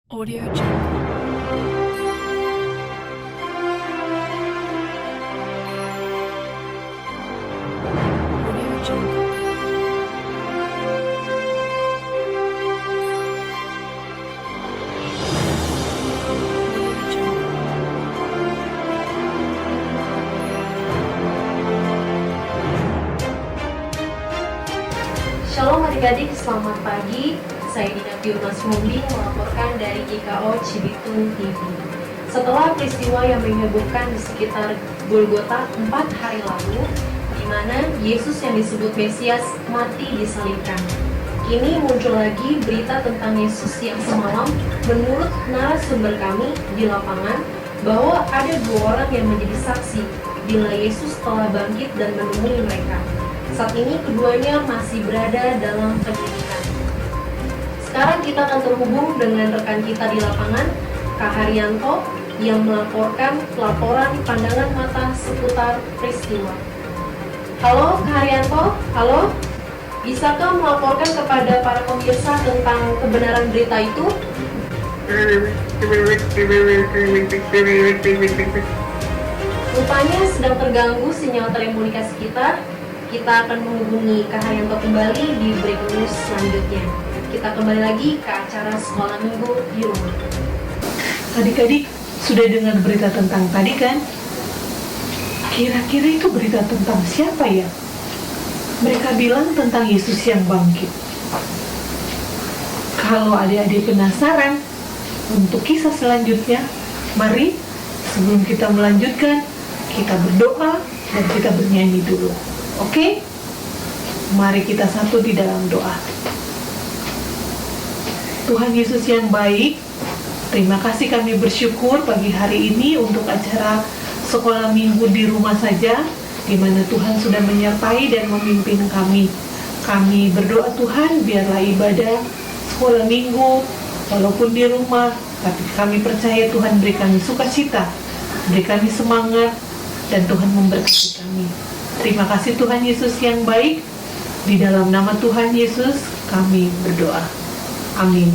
Audio Jungle. Audio Jungle. Audio Jungle. Shalom adik-adik, selamat pagi. Saya Dina Firmas Mumbi melaporkan dari GKO Cibitung TV. Setelah peristiwa yang menyebabkan di sekitar Golgota 4 hari lalu, di mana Yesus yang disebut Mesias mati disalibkan. Kini muncul lagi berita tentang Yesus yang semalam menurut narasumber kami di lapangan bahwa ada 2 orang yang menjadi saksi bila Yesus telah bangkit dan menemui mereka. Saat ini keduanya masih berada dalam penyelidikan. Sekarang kita akan terhubung dengan rekan kita di lapangan, Kak Haryanto, yang melaporkan laporan pandangan mata seputar peristiwa. Halo Kak Haryanto, halo? Bisakah melaporkan kepada para pemirsa tentang kebenaran berita itu? Rupanya sedang terganggu sinyal telekomunikasi kita. Kita akan menghubungi Kak Haryanto kembali di breaking news selanjutnya. Kita kembali lagi ke acara sekolah minggu di rumah. Adik-adik, sudah dengar berita tentang tadi kan? Kira-kira itu berita tentang siapa ya? Mereka bilang tentang Yesus yang bangkit. Kalau adik-adik penasaran untuk kisah selanjutnya, mari sebelum kita melanjutkan, kita berdoa dan kita bernyanyi dulu. Oke? Mari kita satu di dalam doa. Tuhan Yesus yang baik, terima kasih, kami bersyukur pagi hari ini untuk acara sekolah minggu di rumah saja, di mana Tuhan sudah menyertai dan memimpin kami. Kami berdoa Tuhan, biarlah ibadah sekolah minggu, walaupun di rumah, tapi kami percaya Tuhan beri kami sukacita, beri kami semangat, dan Tuhan memberkati kami. Terima kasih Tuhan Yesus yang baik. Di dalam nama Tuhan Yesus kami berdoa. Amin.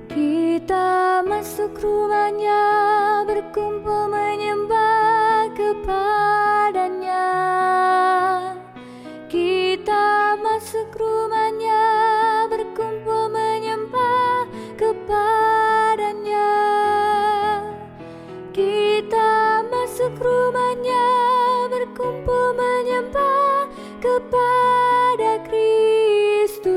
Kita masuk rumahnya, berkumpul menyembah kepadanya. Kita masuk rumahnya, berkumpul menyembah kepadanya. Kita masuk rumahnya, berkumpul menyembah kepada Kristus.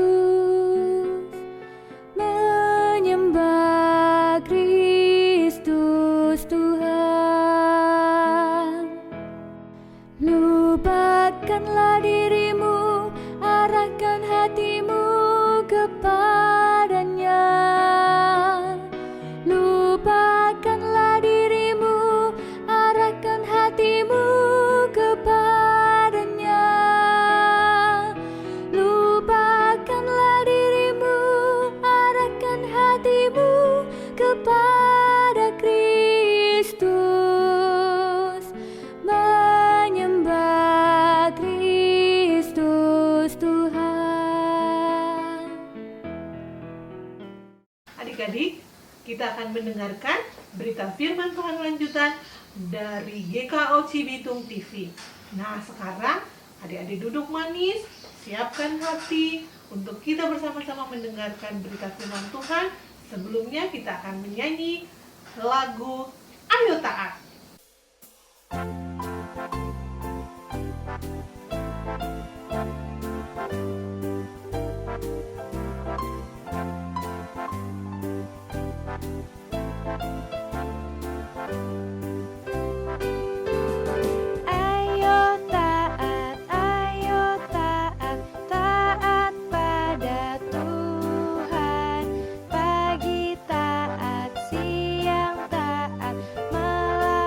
Menyembah Kristus Tuhan. Lupakanlah dirimu, arahkan hatimu kepadanya. Lupakanlah dirimu, arahkan hatimu kepadanya. Lupakanlah dirimu, arahkan hatimu kepada Kristus. Menyembah Kristus Tuhan. Adik-adik, kita akan mendengarkan berita firman Tuhan lanjutan dari GKO Cibitung TV. Nah, sekarang adik-adik duduk manis, siapkan hati untuk kita bersama-sama mendengarkan berita firman Tuhan. Sebelumnya kita akan menyanyi lagu Ayo Taat. Ayo taat, taat pada Tuhan. Pagi taat, siang taat, malam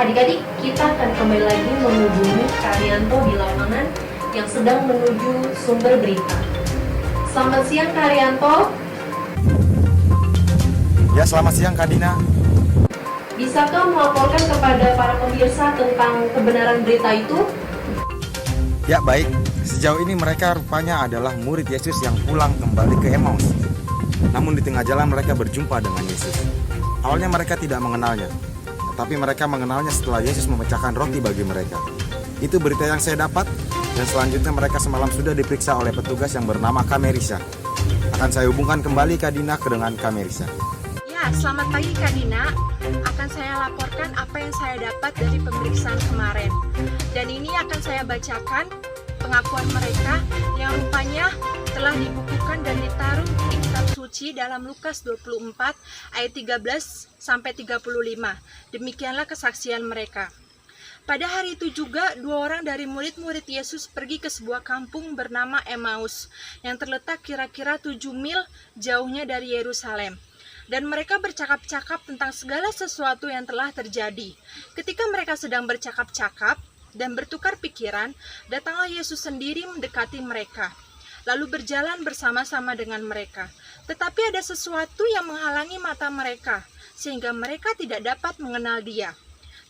Adik-adik, kita akan kembali lagi menghubungi Karyanto di lapangan yang sedang menuju sumber berita. Selamat siang Karyanto. Ya, selamat siang Kak Dina. Bisakah melaporkan kepada para pemirsa tentang kebenaran berita itu? Ya, baik. Sejauh ini mereka rupanya adalah murid Yesus yang pulang kembali ke Emmaus. Namun di tengah jalan mereka berjumpa dengan Yesus. Awalnya mereka tidak mengenalnya, tetapi mereka mengenalnya setelah Yesus memecahkan roti bagi mereka. Itu berita yang saya dapat, dan selanjutnya mereka semalam sudah diperiksa oleh petugas yang bernama Kamerisa. Akan saya hubungkan kembali Kak Dina dengan Kamerisa. Ya, selamat pagi Kak Dina. Akan saya laporkan apa yang saya dapat dari pemeriksaan kemarin. Dan ini akan saya bacakan pengakuan mereka yang rupanya telah dibukukan dan ditaruh di kitab suci dalam Lukas 24 ayat 13 sampai 35. Demikianlah kesaksian mereka. Pada hari itu juga 2 orang dari murid-murid Yesus pergi ke sebuah kampung bernama Emmaus yang terletak kira-kira 7 mil jauhnya dari Yerusalem. Dan mereka bercakap-cakap tentang segala sesuatu yang telah terjadi. Ketika mereka sedang bercakap-cakap dan bertukar pikiran, datanglah Yesus sendiri mendekati mereka, lalu berjalan bersama-sama dengan mereka. Tetapi ada sesuatu yang menghalangi mata mereka, sehingga mereka tidak dapat mengenal Dia.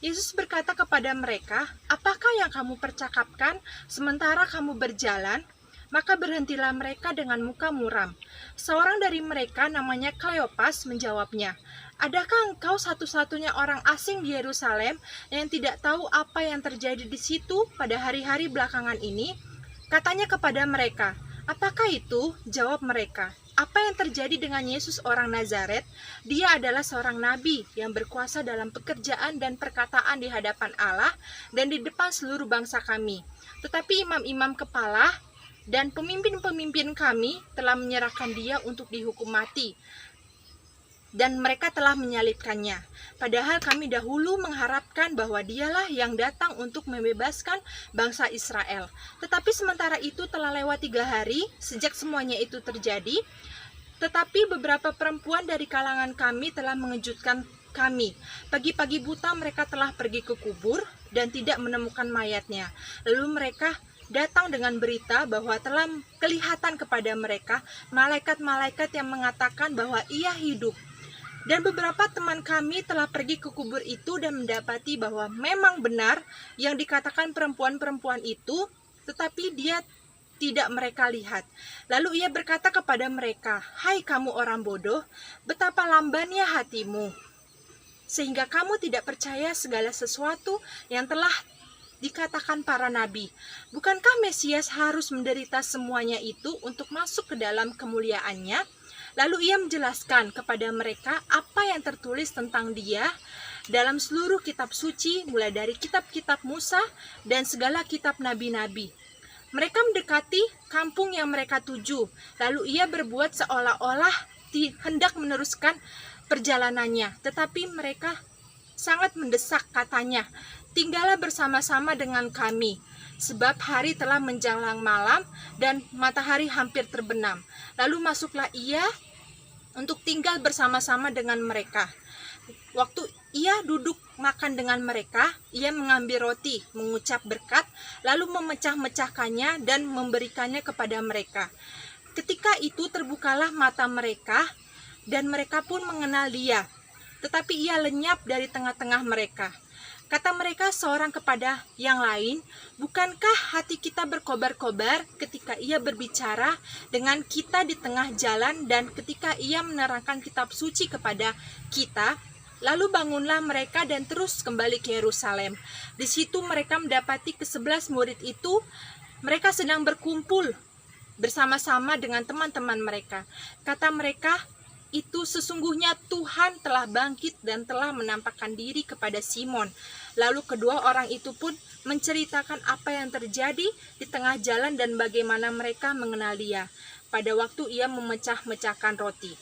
Yesus berkata kepada mereka, "Apakah yang kamu percakapkan sementara kamu berjalan?" Maka berhentilah mereka dengan muka muram. Seorang dari mereka namanya Kleopas menjawabnya, "Adakah engkau satu-satunya orang asing di Yerusalem yang tidak tahu apa yang terjadi di situ pada hari-hari belakangan ini?" Katanya kepada mereka, "Apakah itu?" Jawab mereka, "Apa yang terjadi dengan Yesus orang Nazaret? Dia adalah seorang nabi yang berkuasa dalam pekerjaan dan perkataan di hadapan Allah dan di depan seluruh bangsa kami. Tetapi imam-imam kepala dan pemimpin-pemimpin kami telah menyerahkan Dia untuk dihukum mati, dan mereka telah menyalibkannya. Padahal kami dahulu mengharapkan bahwa Dialah yang datang untuk membebaskan bangsa Israel. Tetapi sementara itu telah lewat 3 hari sejak semuanya itu terjadi. Tetapi beberapa perempuan dari kalangan kami telah mengejutkan kami. Pagi-pagi buta mereka telah pergi ke kubur dan tidak menemukan mayatnya. Lalu mereka datang dengan berita bahwa telah kelihatan kepada mereka malaikat-malaikat yang mengatakan bahwa Ia hidup. Dan beberapa teman kami telah pergi ke kubur itu dan mendapati bahwa memang benar yang dikatakan perempuan-perempuan itu, tetapi Dia tidak mereka lihat. Lalu Ia berkata kepada mereka, "Hai kamu orang bodoh, betapa lambannya hatimu, sehingga kamu tidak percaya segala sesuatu yang telah dikatakan para nabi. Bukankah Mesias harus menderita semuanya itu untuk masuk ke dalam kemuliaannya?" Lalu Ia menjelaskan kepada mereka apa yang tertulis tentang Dia dalam seluruh kitab suci, mulai dari kitab-kitab Musa dan segala kitab nabi-nabi. Mereka mendekati kampung yang mereka tuju, lalu Ia berbuat seolah-olah hendak meneruskan perjalanannya, tetapi mereka sangat mendesak, katanya, "Tinggallah bersama-sama dengan kami, sebab hari telah menjelang malam dan matahari hampir terbenam." Lalu masuklah Ia untuk tinggal bersama-sama dengan mereka. Waktu Ia duduk makan dengan mereka, Ia mengambil roti, mengucap berkat, lalu memecah-mecahkannya dan memberikannya kepada mereka. Ketika itu terbukalah mata mereka, dan mereka pun mengenal Dia. Tetapi Ia lenyap dari tengah-tengah mereka. Kata mereka seorang kepada yang lain, "Bukankah hati kita berkobar-kobar ketika Ia berbicara dengan kita di tengah jalan dan ketika Ia menerangkan kitab suci kepada kita?" Lalu bangunlah mereka dan terus kembali ke Yerusalem. Di situ mereka mendapati ke-11 murid itu. Mereka sedang berkumpul bersama-sama dengan teman-teman mereka. Kata mereka, "Itu sesungguhnya Tuhan telah bangkit dan telah menampakkan diri kepada Simon." Lalu kedua orang itu pun menceritakan apa yang terjadi di tengah jalan dan bagaimana mereka mengenal Dia pada waktu Ia memecah-mecahkan roti.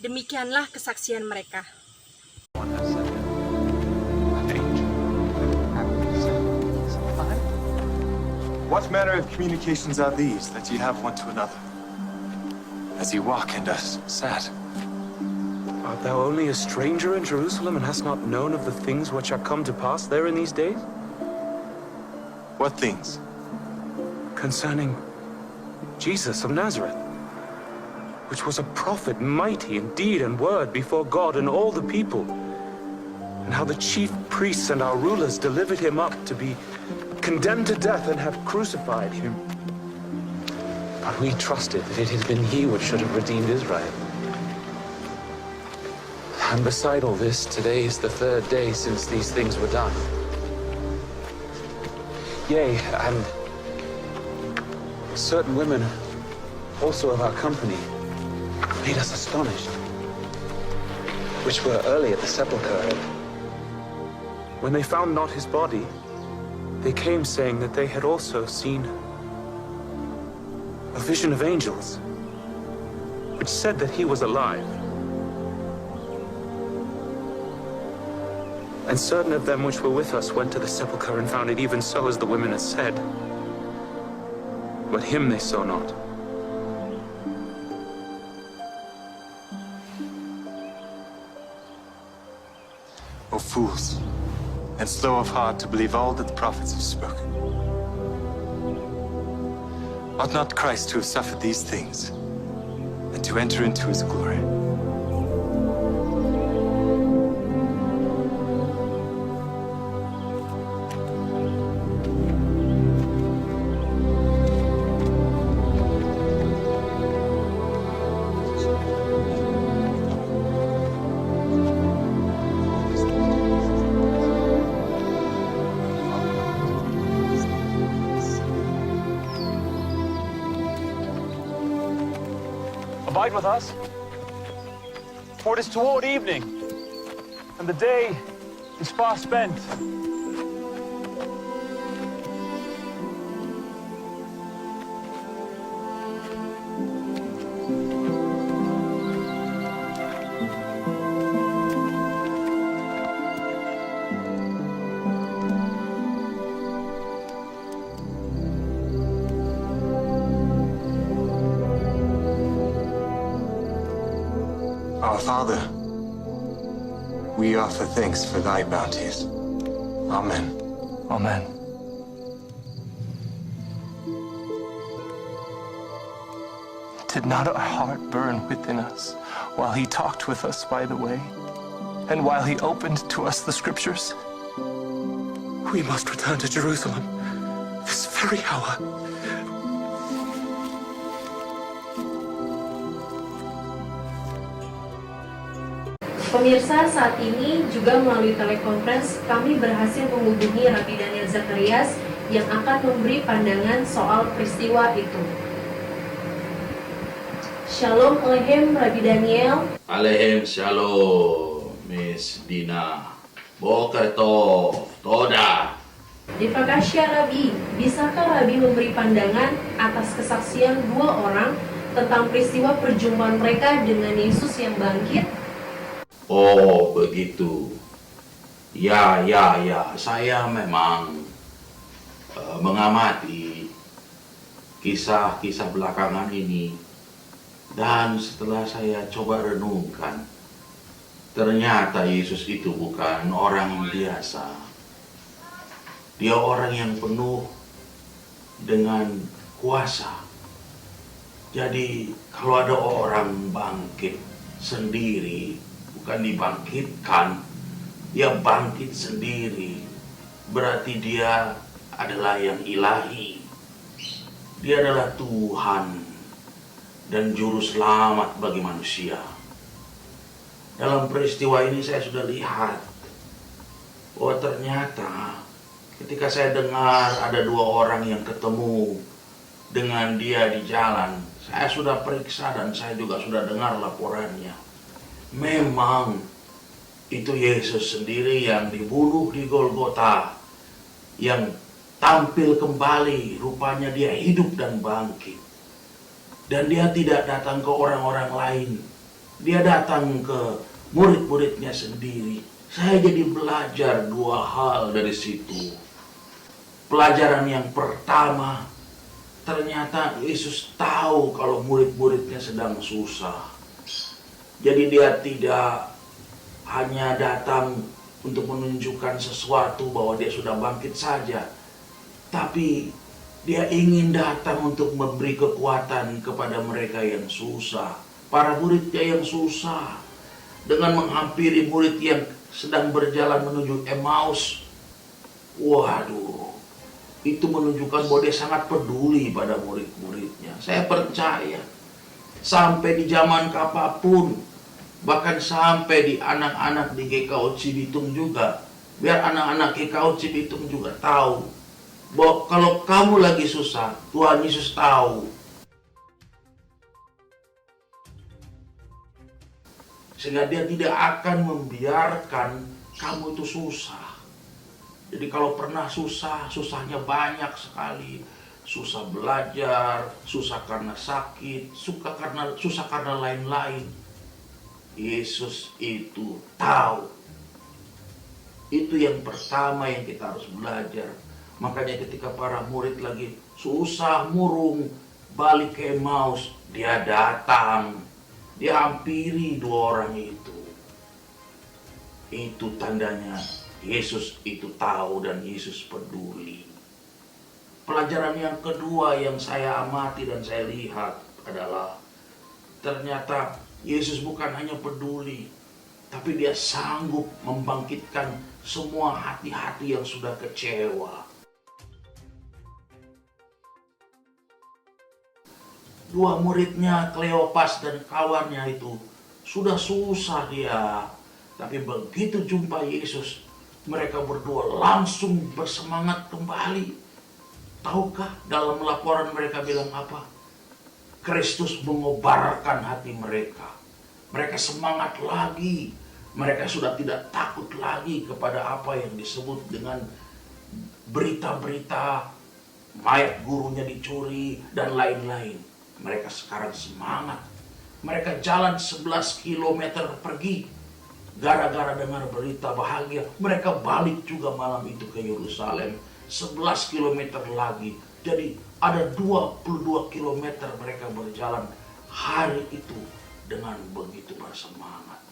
Demikianlah kesaksian mereka. What manner of communications are these that ye have one to another, as ye walk and are sad? Art thou only a stranger in Jerusalem and hast not known of the things which are come to pass there in these days? What things? Concerning Jesus of Nazareth, which was a prophet mighty in deed and word before God and all the people, and how the chief priests and our rulers delivered him up to be condemned to death and have crucified him. But we trusted that it had been he which should have redeemed Israel. And beside all this, today is the third day since these things were done. Yea, and certain women also of our company made us astonished, which were early at the sepulchre. When they found not his body, they came saying that they had also seen a vision of angels, which said that he was alive. And certain of them which were with us went to the sepulchre and found it even so as the women had said. But him they saw not. O fools, and slow of heart to believe all that the prophets have spoken. Ought not Christ to have suffered these things, and to enter into his glory? Abide with us, for it is toward evening, and the day is far spent. Our Father, we offer thanks for thy bounties. Amen. Amen. Did not our heart burn within us while he talked with us by the way, and while he opened to us the scriptures? We must return to Jerusalem this very hour. Pemirsa, saat ini juga melalui telekonferensi kami berhasil menghubungi Rabi Daniel Zacharias yang akan memberi pandangan soal peristiwa itu. Shalom Alehem Rabi Daniel. Alehem shalom, Miss Dina. Boker tov, toda. Terima kasih Rabi. Bisakah Rabi memberi pandangan atas kesaksian dua orang tentang peristiwa perjumpaan mereka dengan Yesus yang bangkit? Oh, begitu. Ya. Saya memang mengamati kisah-kisah belakangan ini. Dan setelah saya coba renungkan, ternyata Yesus itu bukan orang biasa. Dia orang yang penuh dengan kuasa. Jadi kalau ada orang bangkit sendiri, bukan dibangkitkan, dia bangkit sendiri, berarti dia adalah yang ilahi. Dia adalah Tuhan dan juru selamat bagi manusia. Dalam peristiwa ini saya sudah lihat bahwa ternyata ketika saya dengar ada dua orang yang ketemu dengan dia di jalan, saya sudah periksa dan saya juga sudah dengar laporannya. Memang itu Yesus sendiri yang dibunuh di Golgota, yang tampil kembali, rupanya dia hidup dan bangkit. Dan dia tidak datang ke orang-orang lain, dia datang ke murid-muridnya sendiri. Saya jadi belajar dua hal dari situ. Pelajaran yang pertama, ternyata Yesus tahu kalau murid-muridnya sedang susah. Jadi dia tidak hanya datang untuk menunjukkan sesuatu bahwa dia sudah bangkit saja, tapi dia ingin datang untuk memberi kekuatan kepada mereka yang susah, para muridnya yang susah, dengan menghampiri murid yang sedang berjalan menuju Emmaus. Waduh, itu menunjukkan bahwa dia sangat peduli pada murid-muridnya. Saya percaya, sampai di zaman kapanpun, bahkan sampai di anak-anak di GKO Cibitung juga, biar anak-anak GKO Cibitung juga tahu bahwa kalau kamu lagi susah, Tuhan Yesus tahu. Sehingga dia tidak akan membiarkan kamu itu susah. Jadi kalau pernah susah, susahnya banyak sekali. Susah belajar, susah karena sakit, susah karena lain-lain. Yesus itu tahu. Itu yang pertama yang kita harus belajar. Makanya ketika para murid lagi susah murung balik ke Emmaus, dia datang, dia hampiri dua orang itu. Itu tandanya Yesus itu tahu dan Yesus peduli. Pelajaran yang kedua yang saya amati dan saya lihat adalah ternyata Yesus bukan hanya peduli, tapi dia sanggup membangkitkan semua hati-hati yang sudah kecewa. Dua muridnya, Kleopas dan kawannya itu, sudah susah dia. Tapi begitu jumpa Yesus, mereka berdua langsung bersemangat kembali. Tahukah dalam laporan mereka bilang apa? Kristus mengobarkan hati mereka. Mereka semangat lagi. Mereka sudah tidak takut lagi kepada apa yang disebut dengan berita-berita mayat gurunya dicuri dan lain-lain. Mereka sekarang semangat. Mereka jalan 11 km pergi. Gara-gara dengar berita bahagia, mereka balik juga malam itu ke Yerusalem. 11 km lagi. Jadi ada 22 km mereka berjalan hari itu dengan begitu bersemangat.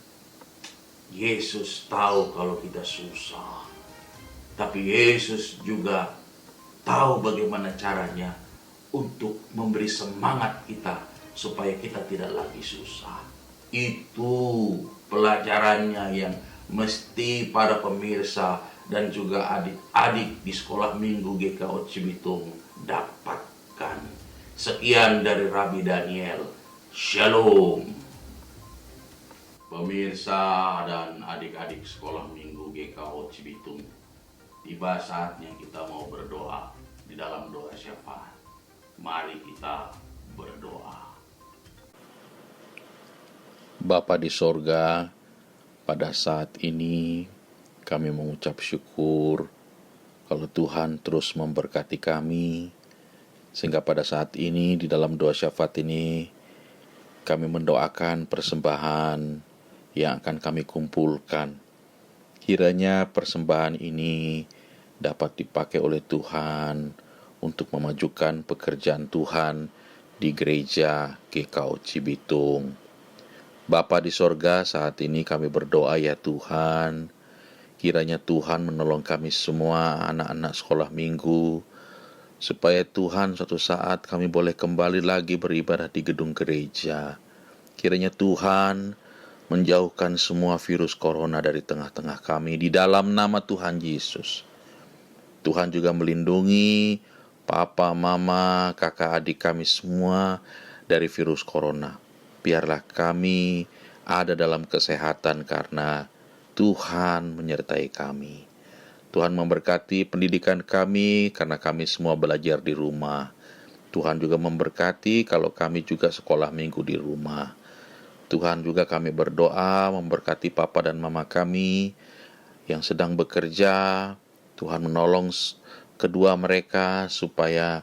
Yesus tahu kalau kita susah. Tapi Yesus juga tahu bagaimana caranya untuk memberi semangat kita supaya kita tidak lagi susah. Itu pelajarannya yang mesti para pemirsa dan juga adik-adik di sekolah minggu GKO Cibitung dapatkan. Sekian dari Rabi Daniel. Shalom. Pemirsa dan adik-adik sekolah minggu GKO Cibitung, tiba saatnya kita mau berdoa di dalam doa syafaat. Mari kita berdoa. Bapa di sorga, pada saat ini kami mengucap syukur kalau Tuhan terus memberkati kami, sehingga pada saat ini di dalam doa syafaat ini kami mendoakan persembahan yang akan kami kumpulkan. Kiranya persembahan ini dapat dipakai oleh Tuhan untuk memajukan pekerjaan Tuhan di gereja GKO Cibitung. Bapa di sorga, saat ini kami berdoa ya Tuhan, kiranya Tuhan menolong kami semua anak-anak sekolah minggu, supaya Tuhan suatu saat kami boleh kembali lagi beribadah di gedung gereja. Kiranya Tuhan menjauhkan semua virus corona dari tengah-tengah kami di dalam nama Tuhan Yesus. Tuhan juga melindungi papa, mama, kakak, adik kami semua dari virus corona. Biarlah kami ada dalam kesehatan karena Tuhan menyertai kami. Tuhan memberkati pendidikan kami karena kami semua belajar di rumah. Tuhan juga memberkati kalau kami juga sekolah minggu di rumah. Tuhan juga kami berdoa memberkati papa dan mama kami yang sedang bekerja. Tuhan menolong kedua mereka supaya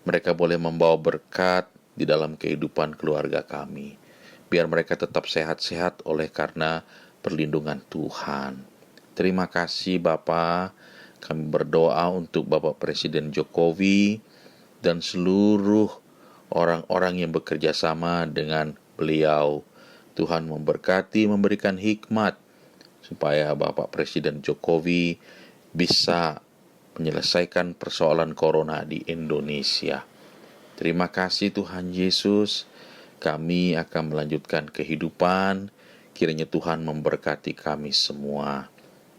mereka boleh membawa berkat di dalam kehidupan keluarga kami. Biar mereka tetap sehat-sehat oleh karena perlindungan Tuhan. Terima kasih Bapa. Kami berdoa untuk Bapak Presiden Jokowi dan seluruh orang-orang yang bekerja sama dengan beliau. Tuhan memberkati, memberikan hikmat supaya Bapak Presiden Jokowi bisa menyelesaikan persoalan corona di Indonesia. Terima kasih Tuhan Yesus. Kami akan melanjutkan kehidupan. Kiranya Tuhan memberkati kami semua.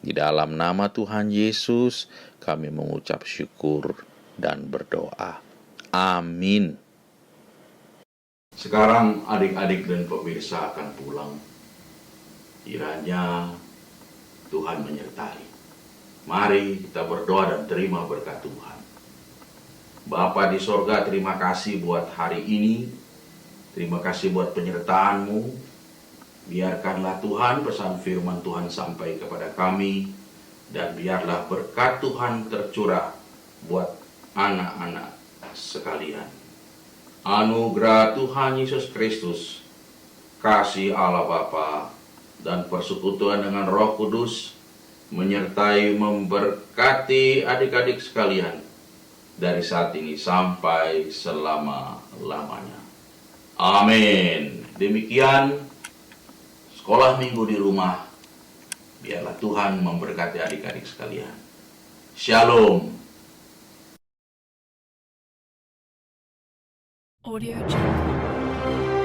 Di dalam nama Tuhan Yesus, kami mengucap syukur dan berdoa. Amin. Sekarang adik-adik dan pemirsa akan pulang. Kiranya Tuhan menyertai. Mari kita berdoa dan terima berkat Tuhan. Bapa di sorga, terima kasih buat hari ini. Terima kasih buat penyertaan-Mu. Biarkanlah Tuhan pesan firman Tuhan sampai kepada kami. Dan biarlah berkat Tuhan tercurah buat anak-anak sekalian. Anugerah Tuhan Yesus Kristus, kasih Allah Bapa, dan persekutuan dengan Roh Kudus menyertai memberkati adik-adik sekalian dari saat ini sampai selama-lamanya. Amin. Demikian sekolah minggu di rumah. Biarlah Tuhan memberkati adik-adik sekalian. Shalom. Audio Jungle.